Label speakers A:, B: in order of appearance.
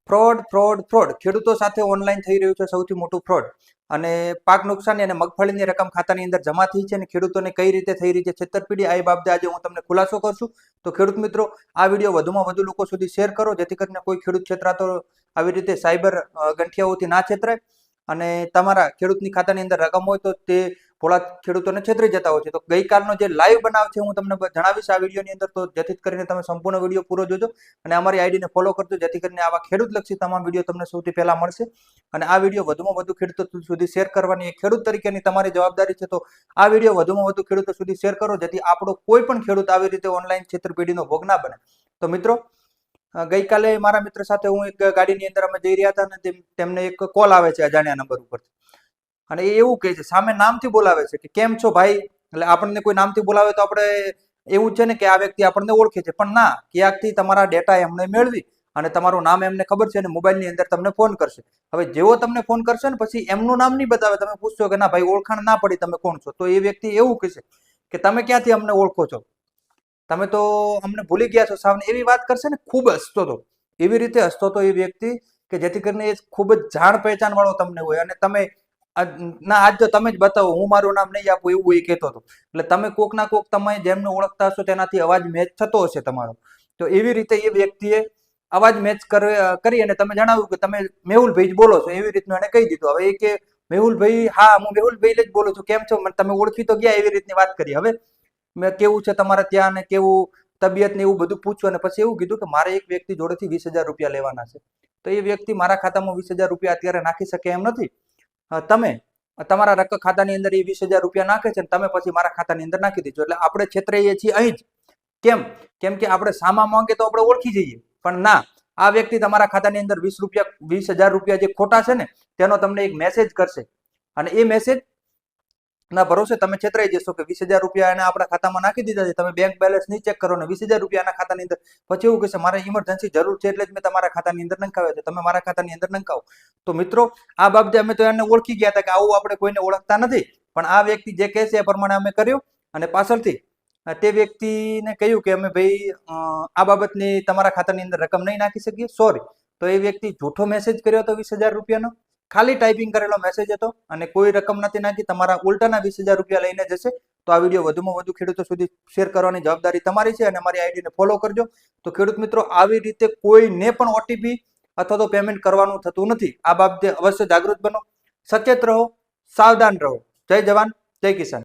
A: Fraud fraud fraud ખેડૂતો સાથે online થઈ રહ્યું છે સૌથી મોટું ફ્રોડ. અને પાક નુકસાની અને મગફળીની રકમ ખાતાની અંદર જમા થઈ છે અને ખેડૂતોને કઈ રીતે થઈ રહી છે છેતરપિંડી, આ બાબતે આજે હું તમને ખુલાસો કરશું. તો ખેડૂત મિત્રો, આ વિડીયો વધુમાં વધુ લોકો સુધી શેર કરો, જેથી કરીને કોઈ ખેડૂત છેતરાતો આવી રીતે સાયબર ગંઠિયાઓથી ના છેતરાય. અને તમારા ખેડૂતની ખાતાની અંદર રકમ હોય તો તે ભોળા ખેડૂતોને છેતરી જતા હોય છે. તો ગઈકાલનો જે લાઈવ બનાવ છે હું તમને જણાવીશ આ વિડીયોની અંદર, તો જેથી કરીને તમે સંપૂર્ણ વિડીયો પૂરો જોજો અને અમારી આઈડીને ફોલો કરજો, જેથી કરીને આવા ખેડૂતલક્ષી તમામ વિડીયો તમને સૌથી પહેલા મળશે. અને આ વિડીયો વધુમાં વધુ ખેડૂતો સુધી શેર કરવાની એક ખેડૂત તરીકેની તમારી જવાબદારી છે. તો આ વિડીયો વધુમાં વધુ ખેડૂતો સુધી શેર કરો, જેથી આપણો કોઈ પણ ખેડૂત આવી રીતે ઓનલાઈન છેતરપિંડીનો ભોગ ના બને. તો મિત્રો, ગઈકાલે મારા મિત્ર સાથે હું એક ગાડીની અંદર અમે જઈ રહ્યા હતા અને તેમને એક કોલ આવે છે અજાણ્યા નંબર ઉપરથી. અને એ એવું કહે છે, સામે નામથી બોલાવે છે કે કેમ છો ભાઈ. એટલે આપણને કોઈ નામથી બોલાવે તો આપણે એવું છે ને કે આ વ્યક્તિ આપણને ઓળખે છે, પણ ના, ક્યાંકથી તમારા ડેટા એમને મેળવી અને તમારું નામ એમને ખબર છે અને મોબાઈલની અંદર તમને ફોન કરશે. હવે જેવો તમને ફોન કરશે ને પછી એમનું નામ નહીં બતાવે, તમે પૂછશો કે ના ભાઈ ઓળખાણ ના પડી, તમે કોણ છો, તો એ વ્યક્તિ એવું કહેશે કે તમે ક્યાંથી અમને ઓળખો છો, તમે તો અમને ભૂલી ગયા છો સાવને, એવી વાત કરશે ને. ખૂબ હસતો હતો, એવી રીતે હસતો હતો એ વ્યક્તિ કે જેથી કરીને એ ખૂબ જ જાણ પહેચાન વાળો તમને હોય અને તમે ના આજ તો તમે જ બતાવો, હું મારું નામ નહીં આપું, એવું એ કહેતો હતો. એટલે તમે કોક ના કોક તમે જેમને ઓળખતા હશો તેનાથી અવાજ મેચ થતો હશે તમારો. તો એવી રીતે એ વ્યક્તિએ અવાજ મેચ કરી અને તમે જણાવ્યું કે તમે મેહુલભાઈ જ બોલો છો, એવી રીતનું એને કહી દીધું. હવે એ કે મેહુલભાઈ, હા હું મેહુલભાઈ જ બોલું છું, કેમ છો, તમે ઓળખી તો ગયા, એવી રીતની વાત કરી. હવે મેં કેવું છે તમારે ત્યાં ને કેવું તબિયત ને એવું બધું પૂછ્યું અને પછી એવું કીધું કે મારે એક વ્યક્તિ જોડેથી 20,000 રૂપિયા લેવાના છે. તો એ વ્યક્તિ મારા ખાતામાં 20,000 રૂપિયા અત્યારે નાખી શકે એમ નથી. તમે તમારા ખાતાની અંદર એ 20,000 રૂપિયા નાખે છે, તમે પછી મારા ખાતાની અંદર નાખી દીધો. એટલે આપણે છેતરાઈએ છીએ અહીં જ. કેમ કે આપણે સામા માંગે તો આપણે ઓળખી જઈએ, પણ ના, આ વ્યક્તિ તમારા ખાતાની અંદર 20,000 રૂપિયા જે ખોટા છે ને તેનો તમને એક મેસેજ કરશે અને એ મેસેજ ના ભરોસે તમે છેતરાઈ જશો કે 20,000 રૂપિયા એને આપણા ખાતામાં નાખી દીધા છે, તમે બેંક બેલેન્સ નહીં ચેક કરો ને 20,000 રૂપિયા એના ખાતાની અંદર. પછી એવું કહેશે મારે ઇમરજન્સી જરૂર છે એટલે જ મેં તમારા ખાતાની અંદર નંખાવ્યા છે, તમે મારા ખાતાની અંદર નંખાવો. તો મિત્રો, આ બાબતે અમે તો એને ઓળખી ગયા હતા કે આવું આપણે કોઈને ઓળખતા નથી, પણ આ વ્યક્તિ જે કહે છે એ પ્રમાણે અમે કર્યું અને પાછળથી તે વ્યક્તિને કહ્યું કે અમે ભાઈ આ બાબતની તમારા ખાતાની અંદર રકમ નહીં નાખી શકીએ, સોરી. તો એ વ્યક્તિ જૂઠો મેસેજ કર્યો હતો 20,000 રૂપિયાનો, ખાલી ટાઈપિંગ કરેલો મેસેજ હતો અને કોઈ રકમ નથી નાખી, તમારા ઉલટાના 20,000 રૂપિયા લઈને જશે. તો આ વિડીયો વધુમાં વધુ ખેડૂતો સુધી શેર કરવાની જવાબદારી તમારી છે અને અમારી આઈડીને ફોલો કરજો. તો ખેડૂત મિત્રો, આવી રીતે કોઈને પણ ઓટીપી અથવા તો પેમેન્ટ કરવાનું થતું નથી. આ બાબતે અવશ્ય જાગૃત બનો, સચેત રહો, સાવધાન રહો. જય જવાન, જય કિસાન.